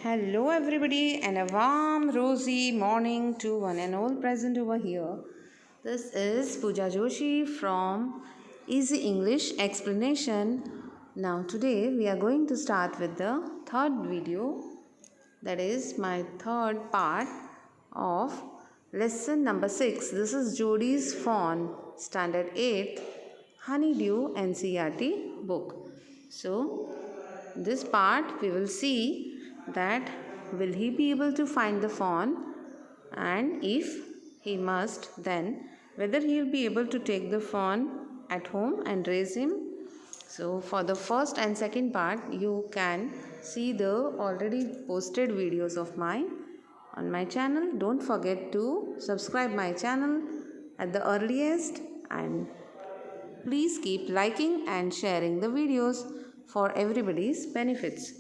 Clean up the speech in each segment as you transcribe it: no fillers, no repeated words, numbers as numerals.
Hello everybody and a warm rosy morning to one and all present over here. This is Pooja Joshi from Easy English Explanation. Now today we are going to start with the third video, that is my third part of lesson number 6. This is Jody'S Fawn Standard 8 Honeydew NCERT book. So this part we will see that will he be able to find the fawn, and if he must, then whether he will be able to take the fawn at home and raise him. So for the first and second part you can see the already posted videos of mine on my channel. Don't forget to subscribe my channel at the earliest, and please keep liking and sharing the videos for everybody's benefits.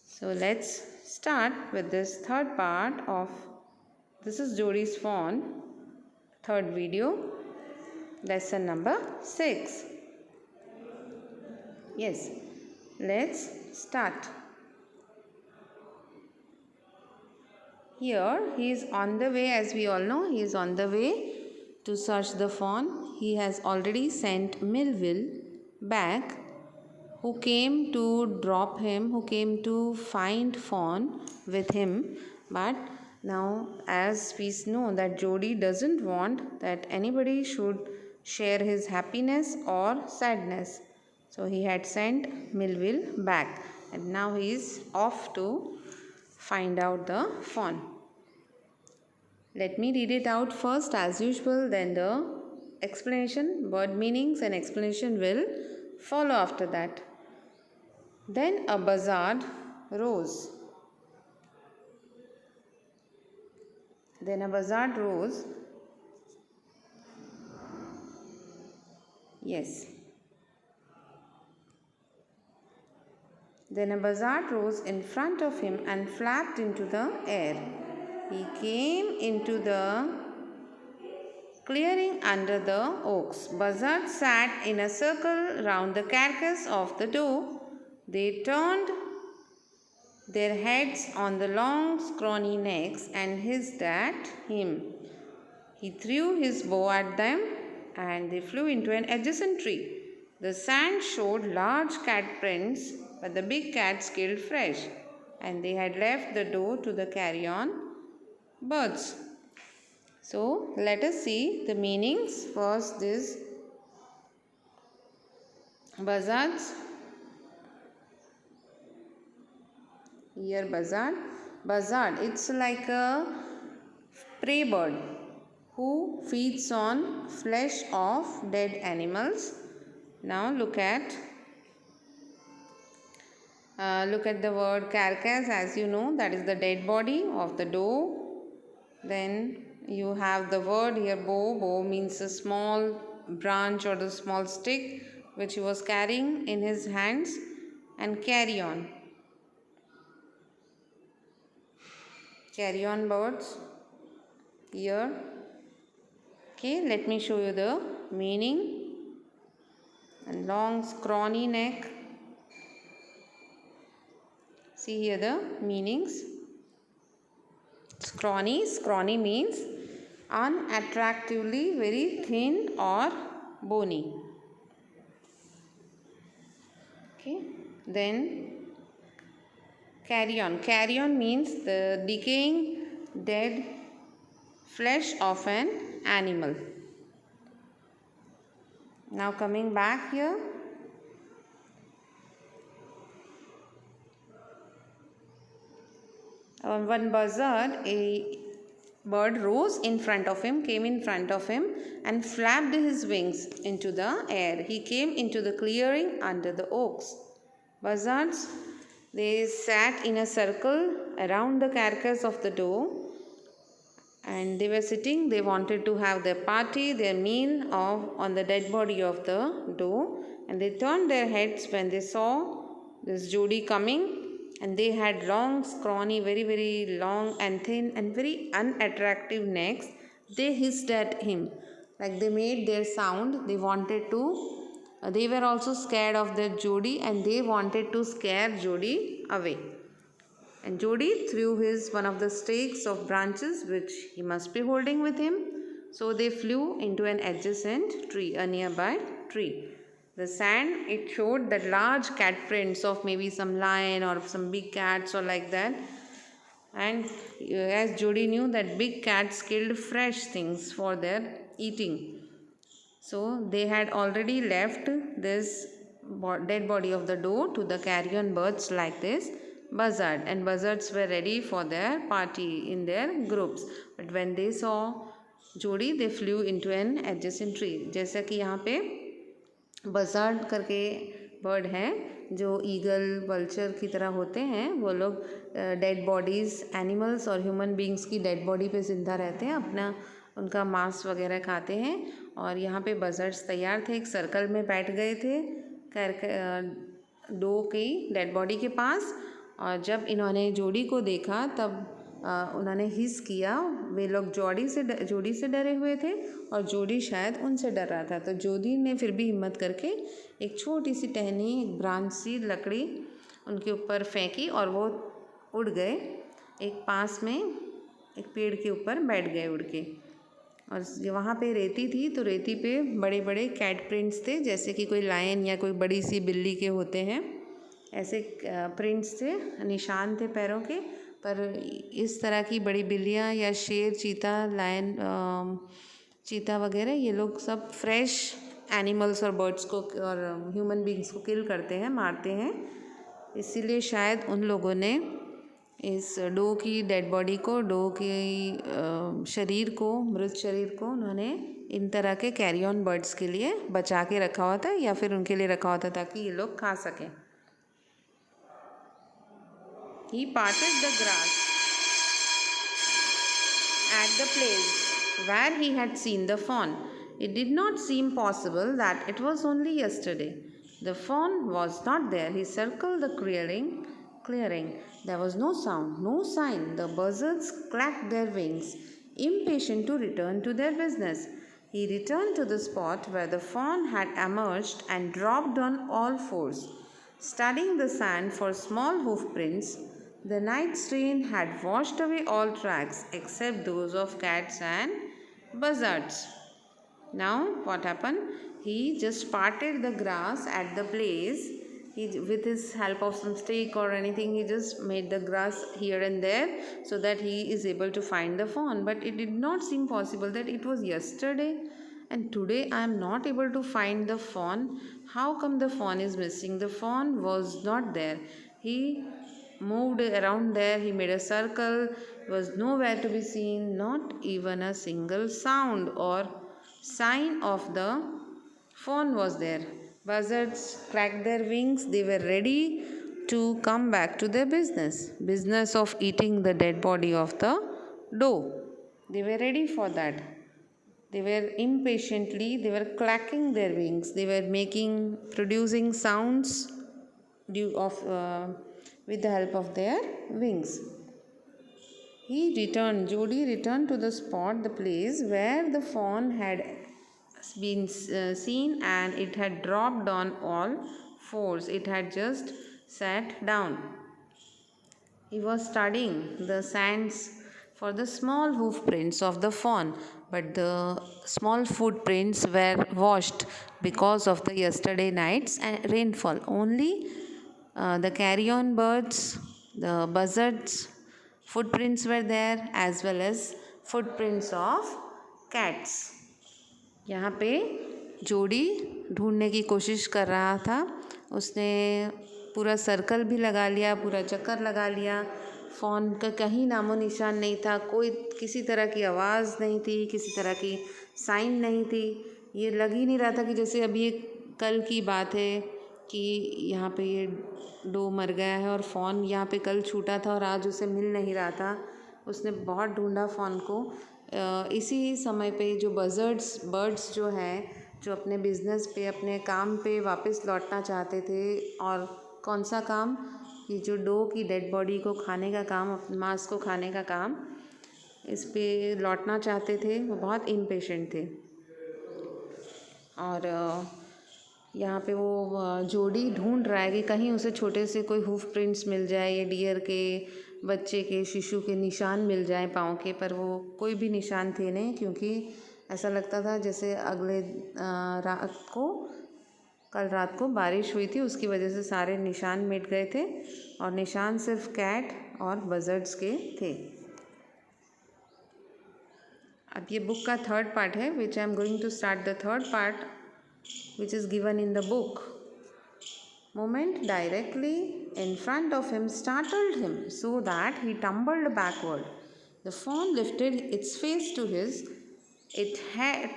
So let's start with this third part of this is Jody'S Fawn, third video, lesson number 6. Yes, let's start. Here he is on the way, as we all know, he is on the way to search the fawn. He has already sent Millville back, who came to drop him, who came to find Fawn with him. But now, as we know that Jody doesn't want that anybody should share his happiness or sadness, so he had sent Millville back, and now he is off to find out the fawn. Let me read it out first as usual, then the explanation, word meanings and explanation will follow after that. Then a buzzard rose. Then a buzzard rose. Yes. Then a buzzard rose in front of him and flapped into the air. He came into the clearing under the oaks. Buzzards sat in a circle round the carcass of the doe. They turned their heads on the long scrawny necks and hissed at him. He threw his bow at them and they flew into an adjacent tree. The sand showed large cat prints, but the big cats killed fresh, and they had left the doe to the carrion birds. So let us see the meanings. First, this buzzards. Here buzzard, it's like a prey bird who feeds on flesh of dead animals. Now look at the word carcass. As you know, that is the dead body of the doe. Then you have the word here bow. Bow means a small branch or the small stick which he was carrying in his hands, and carrion birds here. Okay, let me show you the meaning. And long scrawny neck. See here the meanings. Scrawny means unattractively very thin or bony. Okay, then carrion means the decaying dead flesh of an animal. Now coming back here, one buzzard, a bird rose in front of him, came in front of him and flapped his wings into the air. He came into the clearing under the oaks. Buzzards, they sat in a circle around the carcass of the doe, and they were sitting. They wanted to have their party, their meal on the dead body of the doe, and they turned their heads when they saw this Jody coming, and they had long, scrawny, very, very long and thin and very unattractive necks. They hissed at him, like they made their sound. They wanted to they were also scared of their Jody, and they wanted to scare Jody away. And Jody threw his one of the stakes of branches which he must be holding with him. So they flew into an adjacent tree, a nearby tree. The sand, it showed that large cat prints of maybe some lion or some big cats or like that. And as Jody knew that big cats killed fresh things for their eating. So they had already left this dead body of the doe to the carrion birds like this buzzard, and buzzards were ready for their party in their groups. But when they saw Jody, they flew into an adjacent tree. जैसा कि यहाँ पे बजार्ड करके bird हैं जो eagle vulture की तरह होते हैं, वो लोग डेड बॉडीज़ एनिमल्स और ह्यूमन बींग्स की डेड बॉडी पे ज़िंदा रहते हैं, अपना उनका मांस वगैरह खाते हैं. और यहाँ पे बजर्ट्स तैयार थे, एक सर्कल में बैठ गए थे डो की डेड बॉडी के पास. और जब इन्होंने जोड़ी को देखा तब उन्होंने हिस किया. वे लोग जोड़ी से डरे हुए थे और जोड़ी शायद उनसे डर रहा था. तो जोड़ी ने फिर भी हिम्मत करके एक छोटी सी टहनी, एक ब्रांच सी लकड़ी उनके ऊपर फेंकी और वो उड़ गए. एक पास में एक पेड़ के ऊपर बैठ गए उड़ के. और वहाँ पे रेती थी, तो रेती पे बड़े बड़े कैट प्रिंट्स थे, जैसे कि कोई लायन या कोई बड़ी सी बिल्ली के होते हैं, ऐसे प्रिंट्स थे, निशान थे पैरों के. पर इस तरह की बड़ी बिल्लियाँ या शेर, चीता, लायन, चीता वगैरह, ये लोग सब फ्रेश एनिमल्स और बर्ड्स को और ह्यूमन बींग्स को किल करते हैं, मारते हैं. इसीलिए शायद उन लोगों ने इस डो की डेड बॉडी को, डो की शरीर को, मृत शरीर को उन्होंने इन तरह के कैरी ऑन बर्ड्स के लिए बचा के रखा हुआ था, या फिर उनके लिए रखा हुआ था ताकि ये लोग खा सकें. He parted the grass at the place where he had seen the fawn. It did not seem possible that it was only yesterday. The fawn was not there. He circled the clearing. There was no sound, no sign. The buzzards clacked their wings, impatient to return to their business. He returned to the spot where the fawn had emerged and dropped on all fours, studying the sand for small hoof prints. The night's rain had washed away all tracks except those of cats and buzzards. Now, what happened? He just parted the grass at the place. With his help of some stick or anything, he just made the grass here and there so that he is able to find the fawn. But it did not seem possible that it was yesterday and today I am not able to find the fawn. How come the fawn is missing? The fawn was not there. He moved around there, he made a circle, was nowhere to be seen, not even a single sound or sign of the fawn was there. Buzzards cracked their wings, they were ready to come back to their business of eating the dead body of the doe. They were ready for that. They were they were clacking their wings, they were producing sounds with the help of their wings. Jody returned to the spot, the place where the fawn had been seen, and it had dropped on all fours. It had just sat down. He was studying the sands for the small hoof prints of the fawn, but the small footprints were washed because of the yesterday night's rainfall. Only the carrion birds, the buzzards, footprints were there, as well as footprints of cats. यहाँ पे जोड़ी ढूंढने की कोशिश कर रहा था. उसने पूरा सर्कल भी लगा लिया, पूरा चक्कर लगा लिया. फॉन का कहीं नामो निशान नहीं था, कोई किसी तरह की आवाज़ नहीं थी, किसी तरह की साइन नहीं थी. ये लग ही नहीं रहा था कि जैसे अभी एक कल की बात है कि यहाँ पे ये डो मर गया है और फॉन यहाँ पे कल छूटा था और आज उसे मिल नहीं रहा था. उसने बहुत ढूंढा फॉन को. इसी समय पे जो बर्ड्स जो हैं, जो अपने बिज़नेस पे, अपने काम पे वापस लौटना चाहते थे, और कौन सा काम, ये जो डो की डेड बॉडी को खाने का काम, मांस को खाने का काम, इस पे लौटना चाहते थे. वो बहुत इम्पेशेंट थे. और यहाँ पे वो जोडी ढूंढ रहा है कि कहीं उसे छोटे से कोई हूफ प्रिंट्स मिल जाए या डियर के बच्चे के शिशु के निशान मिल जाए पाँव के, पर वो कोई भी निशान थे नहीं, क्योंकि ऐसा लगता था जैसे अगले कल रात को बारिश हुई थी, उसकी वजह से सारे निशान मिट गए थे और निशान सिर्फ कैट और बजर्ड्स के थे। अब ये बुक का थर्ड पार्ट है, which I am going to start the third part which is given in the book. Moment directly in front of him startled him so that he tumbled backward. The fawn lifted its face to his. It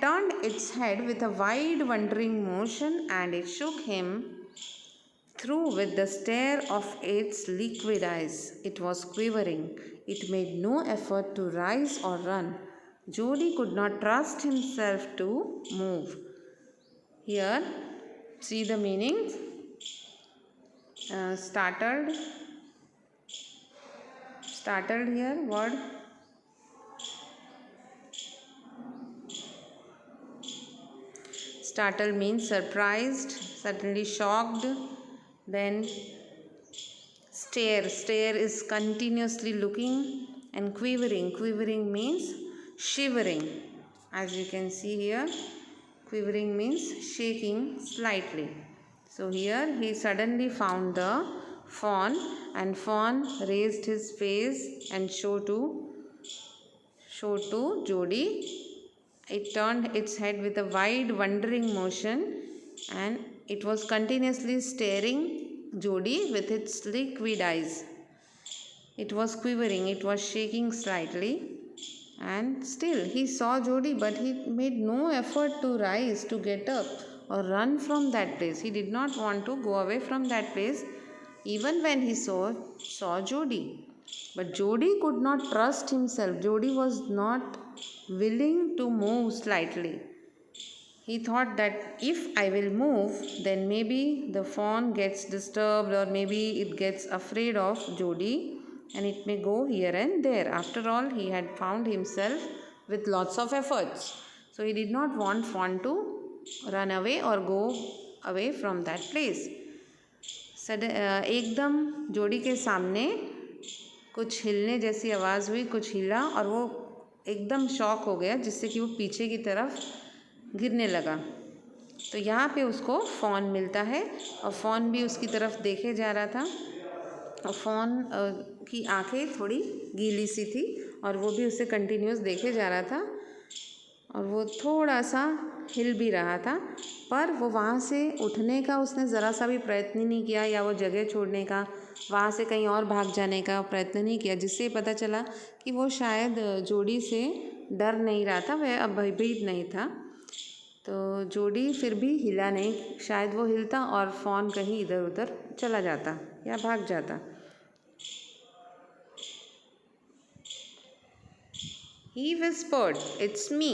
turned its head with a wide wondering motion and it shook him through with the stare of its liquid eyes. It was quivering. It made no effort to rise or run. Jody could not trust himself to move. Here, see the meanings. Startled here word. Startled means surprised, certainly shocked. Then stare is continuously looking, and quivering means shivering, as you can see here. Quivering means shaking slightly. So here he suddenly found the fawn, and fawn raised his face and showed to Jody. It turned its head with a wide wondering motion and it was continuously staring Jody with its liquid eyes. It was quivering, it was shaking slightly. And still he saw Jody, but he made no effort to rise, to get up or run from that place. He did not want to go away from that place even when he saw Jody. But Jody could not trust himself. Jody was not willing to move slightly. He thought that if I will move, then maybe the fawn gets disturbed or maybe it gets afraid of Jody and it may go here and there. After all, he had found himself with lots of efforts. So he did not want fawn to run away or go away from that place. एकदम जोड़ी के सामने कुछ हिलने जैसी आवाज़ हुई, कुछ हिला और वो एकदम शॉक हो गया, जिससे कि वो पीछे की तरफ गिरने लगा। तो यहाँ पे उसको फॉन मिलता है और फॉन भी उसकी तरफ देखे जा रहा था और फॉन की आंखें थोड़ी गीली सी थी और वो भी उसे कंटिन्यूस देखे जा रहा था और वो थोड़ा सा हिल भी रहा था, पर वो वहाँ से उठने का उसने ज़रा सा भी प्रयत्न नहीं किया या वो जगह छोड़ने का, वहाँ से कहीं और भाग जाने का प्रयत्न नहीं किया, जिससे पता चला कि वो शायद जोड़ी से डर नहीं रहा था, वह अब भयभीत नहीं था। तो जोड़ी फिर भी हिला नहीं, शायद वो हिलता और फॉन कहीं इधर उधर चला जाता या भाग जाता। He whispered, "It's me."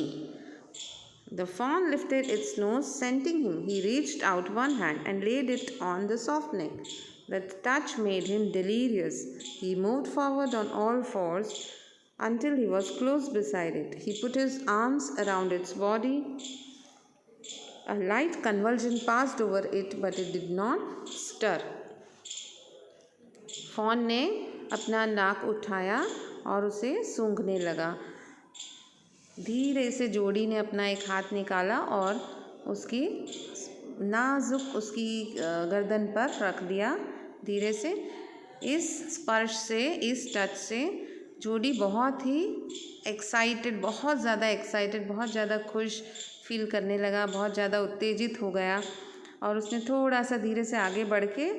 The fawn lifted its nose, scenting him. He reached out one hand and laid it on the soft neck. The touch made him delirious. He moved forward on all fours until he was close beside it. He put his arms around its body. A light convulsion passed over it, but it did not stir. Fawn ने अपना नाक उठाया और उसे सूंघने लगा। धीरे से जोड़ी ने अपना एक हाथ निकाला और उसकी नाजुक उसकी गर्दन पर रख दिया। धीरे से इस स्पर्श से, इस टच से जोड़ी बहुत ही एक्साइटेड, बहुत ज़्यादा खुश फील करने लगा, बहुत ज़्यादा उत्तेजित हो गया और उसने थोड़ा सा धीरे से आगे बढ़ के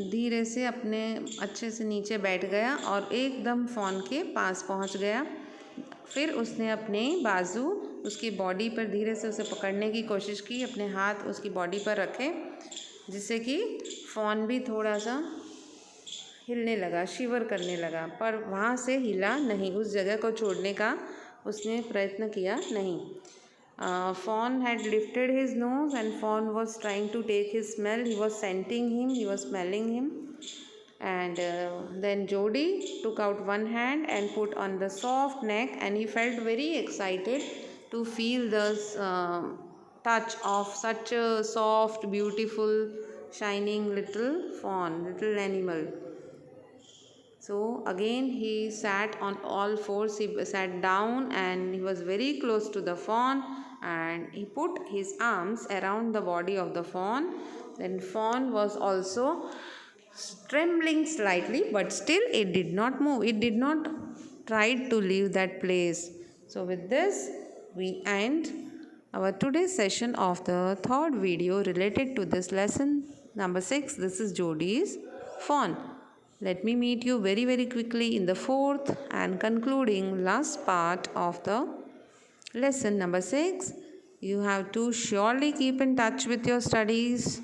धीरे से अपने अच्छे से नीचे बैठ गया और एकदम फॉन के पास पहुंच गया। फिर उसने अपने बाजू उसकी बॉडी पर धीरे से उसे पकड़ने की कोशिश की, अपने हाथ उसकी बॉडी पर रखे, जिससे कि फॉन भी थोड़ा सा हिलने लगा, शिवर करने लगा, पर वहाँ से हिला नहीं, उस जगह को छोड़ने का उसने प्रयत्न किया नहीं। Fawn had lifted his nose and Fawn was trying to take his smell. He was scenting him, he was smelling him. And then Jody took out one hand and put on the soft neck, and he felt very excited to feel the touch of such a soft, beautiful, shining little fawn, little animal. So again he sat on all fours, he sat down and he was very close to the fawn and he put his arms around the body of the fawn. Then fawn was also trembling slightly, but still it did not move. It did not try to leave that place. So with this we end our today's session of the third video related to this lesson number 6. This is Jody's Fawn. Let me meet you very quickly in the fourth and concluding last part of the lesson number 6. You have to surely keep in touch with your studies.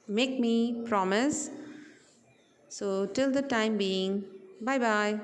Make me promise. So till the time being, bye bye.